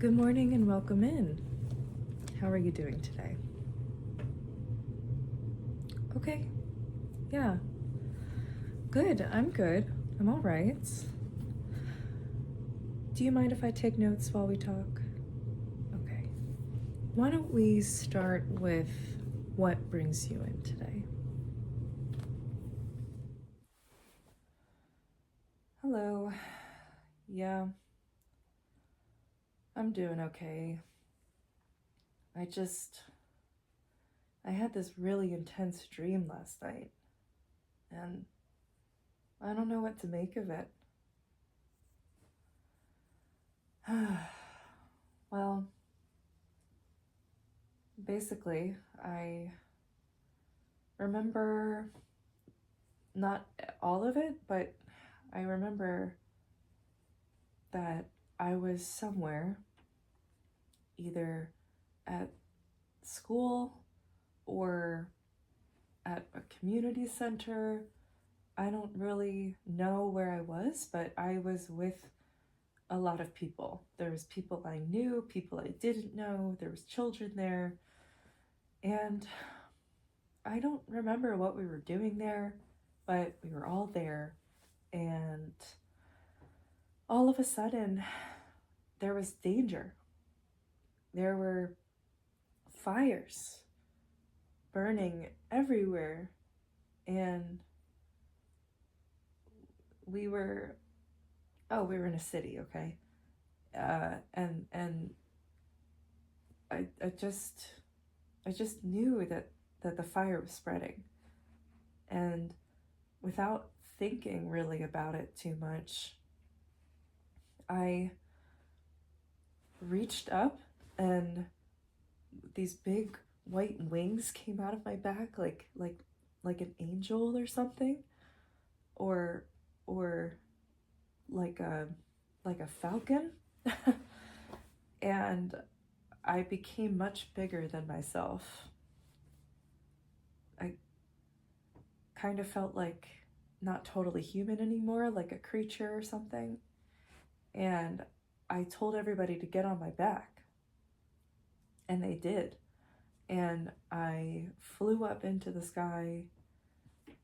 Good morning and welcome in. How are you doing today? Okay, yeah, good. I'm good. I'm all right. Do you mind if I take notes while we talk? Okay. Why don't we start with what brings you in today? Hello. Yeah, I'm doing okay. I had this really intense dream last night, and I don't know what to make of it. Well, basically, I remember not all of it, but I remember that I was somewhere, either at school or at a community center. I don't really know where I was, but I was with a lot of people. There was people I knew, people I didn't know, there was children there, and I don't remember what we were doing there, but we were all there, and all of a sudden there was danger. There were fires burning everywhere, and we were in a city, okay? And I just knew that the fire was spreading, and without thinking really about it too much, I reached up, and these big white wings came out of my back, like an angel or something, or or like a falcon. And I became much bigger than myself. I kind of felt like not totally human anymore, like a creature or something. And I told everybody to get on my back, and they did. And I flew up into the sky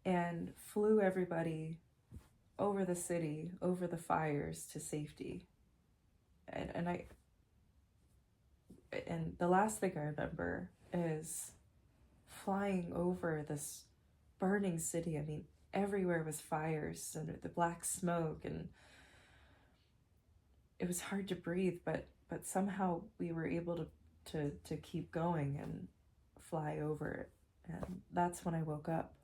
and flew everybody over the city, over the fires to safety. And the last thing I remember is flying over this burning city. I mean, everywhere was fires and the black smoke, and it was hard to breathe, but somehow we were able to keep going and fly over it. And that's when I woke up.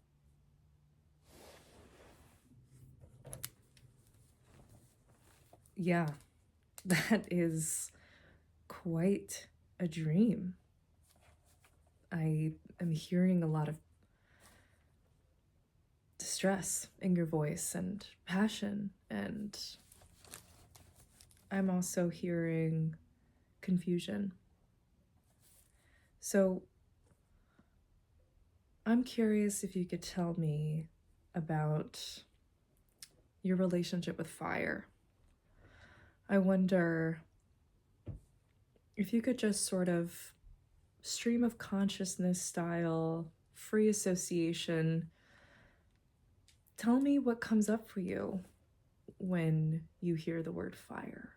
Yeah, that is quite a dream. I am hearing a lot of distress in your voice and passion, and I'm also hearing confusion. So I'm curious if you could tell me about your relationship with fire. I wonder if you could just sort of stream of consciousness style, free association, tell me what comes up for you when you hear the word fire.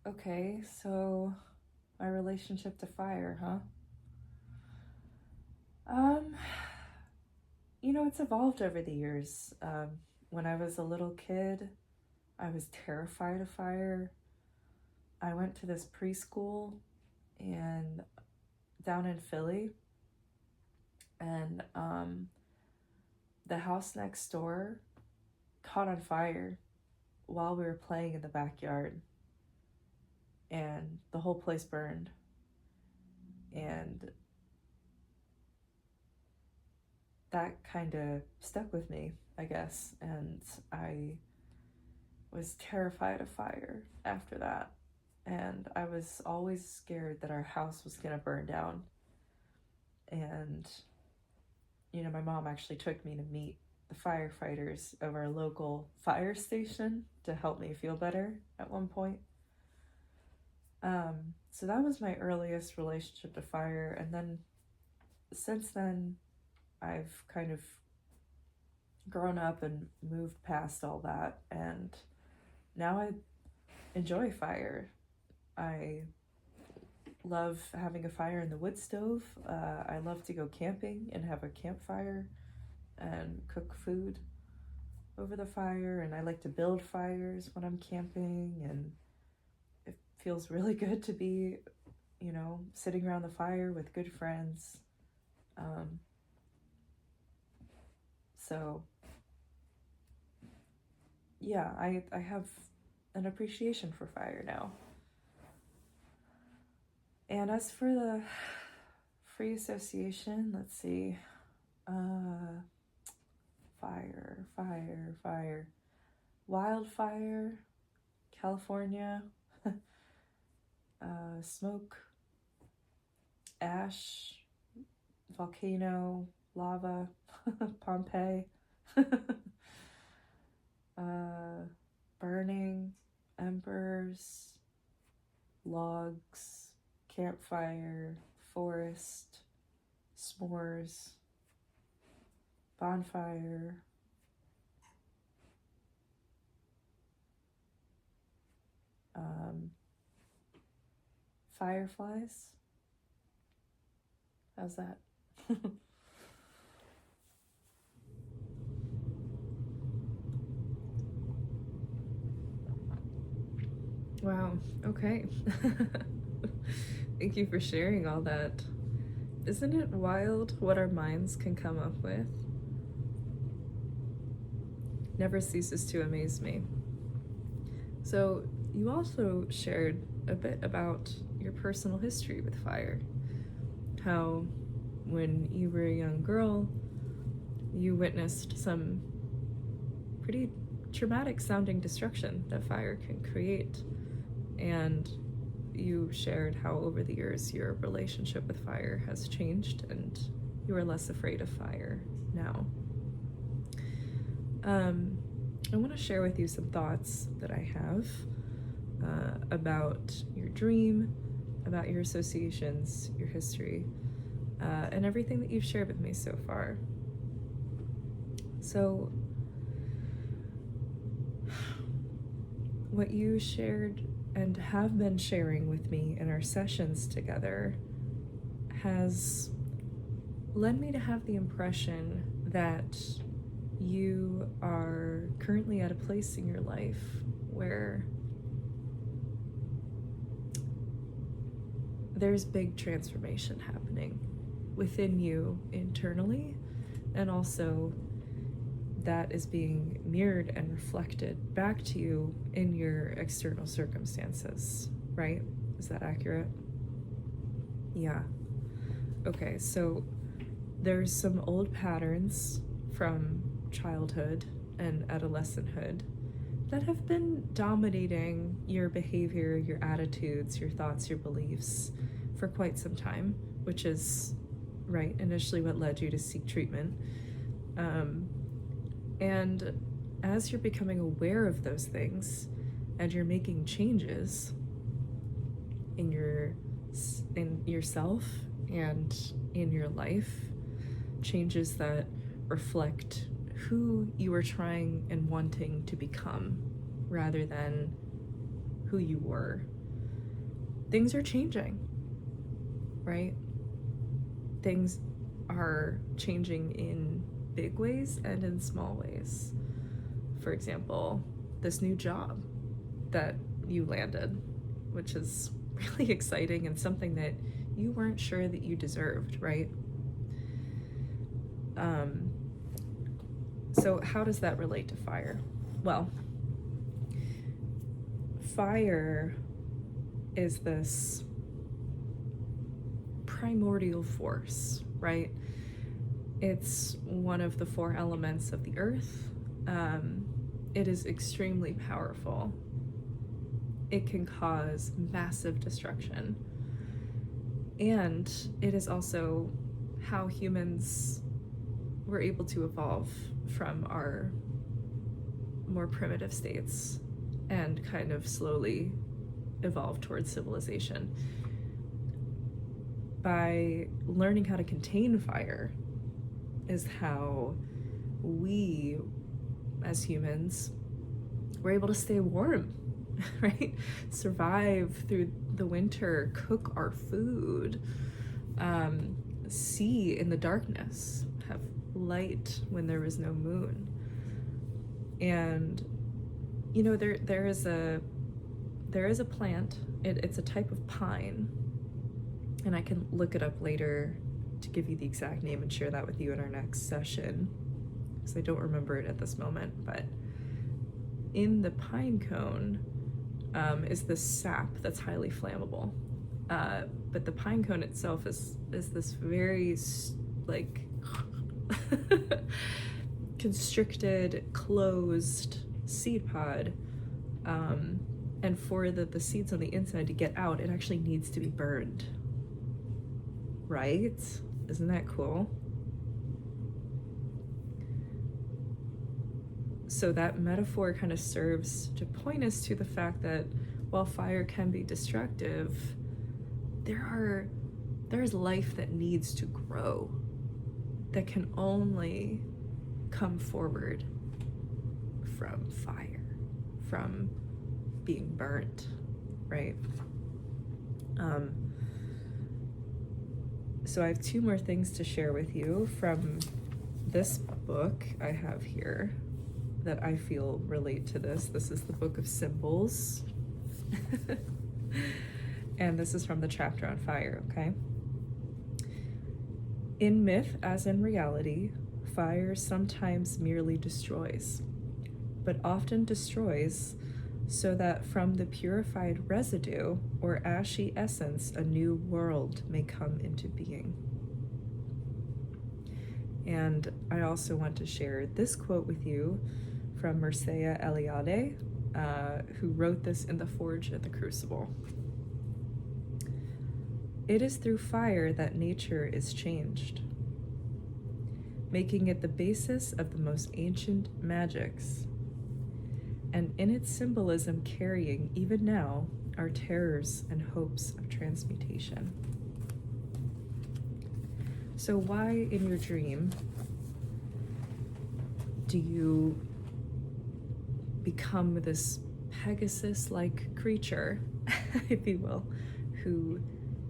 Okay, so my relationship to fire, huh? It's evolved over the years. When I was a little kid, I was terrified of fire. I went to this preschool and down in Philly, and the house next door caught on fire while we were playing in the backyard, and the whole place burned. And that kind of stuck with me, I guess, and I was terrified of fire after that. And I was always scared that our house was gonna burn down. And my mom actually took me to meet the firefighters of our local fire station to help me feel better at one point. So that was my earliest relationship to fire, and then since then I've kind of grown up and moved past all that, and now I enjoy fire. I love having a fire in the wood stove. I love to go camping and have a campfire and cook food over the fire, and I like to build fires when I'm camping, and it feels really good to be, sitting around the fire with good friends. So yeah, I have an appreciation for fire now. And as for the free association, let's see. Fire. Wildfire, California, smoke, ash, volcano, lava, Pompeii, burning, embers, logs, campfire, forest, s'mores, bonfire, fireflies. How's that? Wow, okay. Thank you for sharing all that. Isn't it wild what our minds can come up with? Never ceases to amaze me. So, you also shared a bit about your personal history with fire. How, when you were a young girl, you witnessed some pretty traumatic sounding destruction that fire can create. And you shared how over the years your relationship with fire has changed and you are less afraid of fire now. I want to share with you some thoughts that I have about your dream, about your associations, your history, and everything that you've shared with me so far. So, what you shared and have been sharing with me in our sessions together has led me to have the impression that you are currently at a place in your life where there's big transformation happening within you internally, and also that is being mirrored and reflected back to you in your external circumstances, right? Is that accurate? Yeah. Okay, so there's some old patterns from childhood and adolescenthood that have been dominating your behavior, your attitudes, your thoughts, your beliefs for quite some time, which is, right, initially what led you to seek treatment. And as you're becoming aware of those things and you're making changes in yourself and in your life, changes that reflect who you are trying and wanting to become rather than who you were, things are changing, right? Things are changing in big ways and in small ways. For example, this new job that you landed, which is really exciting and something that you weren't sure that you deserved, right? So how does that relate to fire? Well, fire is this primordial force, right? It's one of the 4 elements of the earth. It is extremely powerful. It can cause massive destruction. And it is also how humans we're able to evolve from our more primitive states and kind of slowly evolve towards civilization. By learning how to contain fire is how we, as humans, were able to stay warm, right? Survive through the winter, cook our food, see in the darkness, have light when there was no moon. And you know, there is a plant. It's a type of pine, and I can look it up later to give you the exact name and share that with you in our next session, because I don't remember it at this moment. But in the pine cone is this sap that's highly flammable. But the pine cone itself is this very like constricted, closed seed pod, and for the seeds on the inside to get out, it actually needs to be burned, right? Isn't that cool? So that metaphor kind of serves to point us to the fact that while fire can be destructive, there is life that needs to grow, that can only come forward from fire, from being burnt, right? So I have two more things to share with you from this book I have here that I feel relate to this. This is the Book of Symbols. And this is from the chapter on fire, okay? In myth, as in reality, fire sometimes merely destroys, but often destroys so that from the purified residue or ashy essence, a new world may come into being. And I also want to share this quote with you from Mircea Eliade, who wrote this in The Forge and the Crucible. It is through fire that nature is changed, making it the basis of the most ancient magics, and in its symbolism carrying, even now, our terrors and hopes of transmutation. So why in your dream do you become this Pegasus-like creature, if you will, who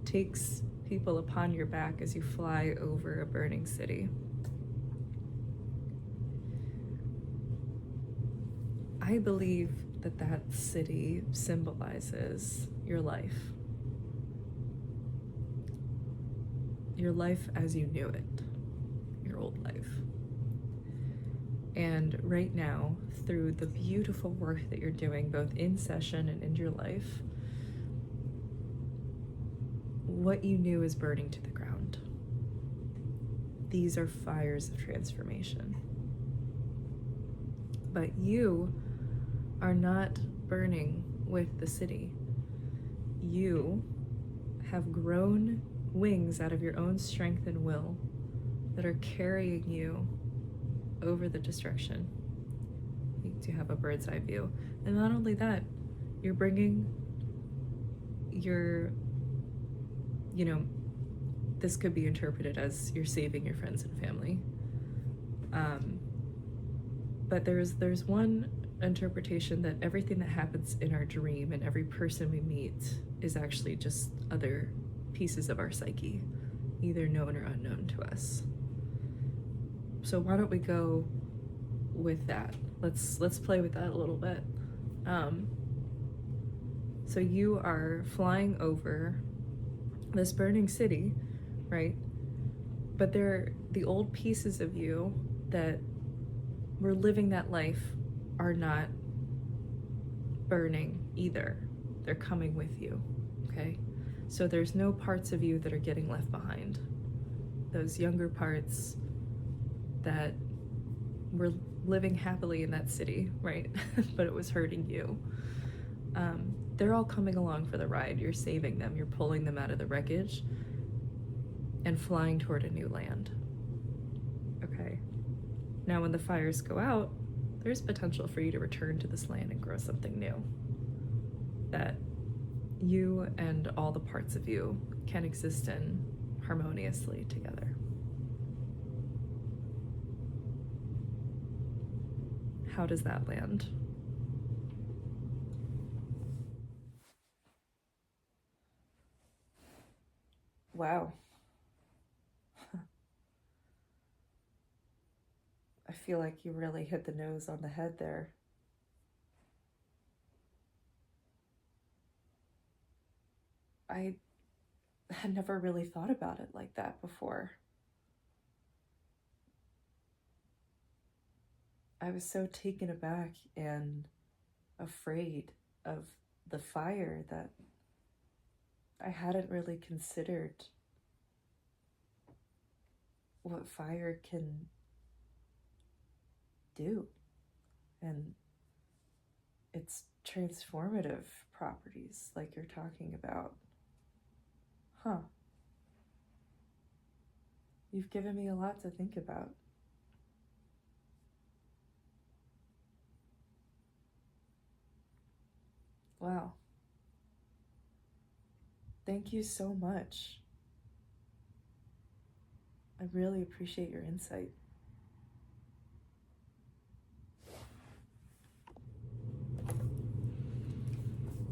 takes people upon your back as you fly over a burning city? I believe that that city symbolizes your life. Your life as you knew it, your old life. And right now, through the beautiful work that you're doing, both in session and in your life, what you knew is burning to the ground. These are fires of transformation. But you are not burning with the city. You have grown wings out of your own strength and will that are carrying you over the destruction to have a bird's eye view. And not only that, you're bringing your, this could be interpreted as you're saving your friends and family. But there's one interpretation that everything that happens in our dream and every person we meet is actually just other pieces of our psyche, either known or unknown to us. So why don't we go with that? Let's play with that a little bit. So you are flying over this burning city, right? But the old pieces of you that were living that life are not burning either. They're coming with you, okay? So there's no parts of you that are getting left behind. Those younger parts that were living happily in that city, right? But it was hurting you. They're all coming along for the ride. You're saving them. You're pulling them out of the wreckage and flying toward a new land. Okay, Now, when the fires go out, there's potential for you to return to this land and grow something new. That you and all the parts of you can exist in harmoniously together. How does that land? Wow. I feel like you really hit the nose on the head there. I had never really thought about it like that before. I was so taken aback and afraid of the fire that I hadn't really considered what fire can do and its transformative properties, like you're talking about. Huh. You've given me a lot to think about. Wow. Thank you so much. I really appreciate your insight.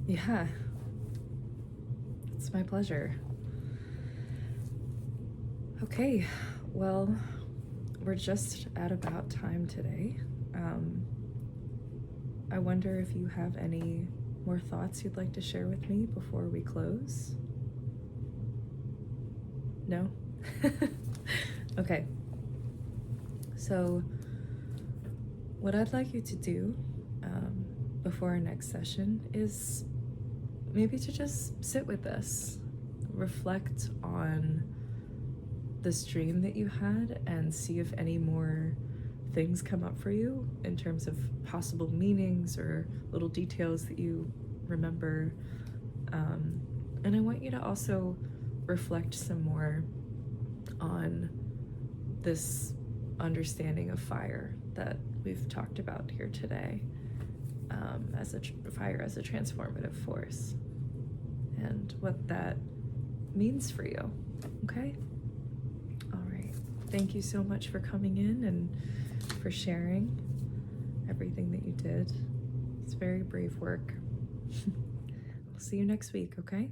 Yeah, it's my pleasure. Okay, well, we're just at about time today. I wonder if you have any more thoughts you'd like to share with me before we close? No? Okay. So, what I'd like you to do before our next session is maybe to just sit with this, reflect on this dream that you had, and see if any more things come up for you in terms of possible meanings or little details that you remember. And I want you to also reflect some more on this understanding of fire that we've talked about here today, as fire as a transformative force, and what that means for you. Okay? All right. Thank you so much for coming in and for sharing everything that you did. It's very brave work. I'll see you next week, okay?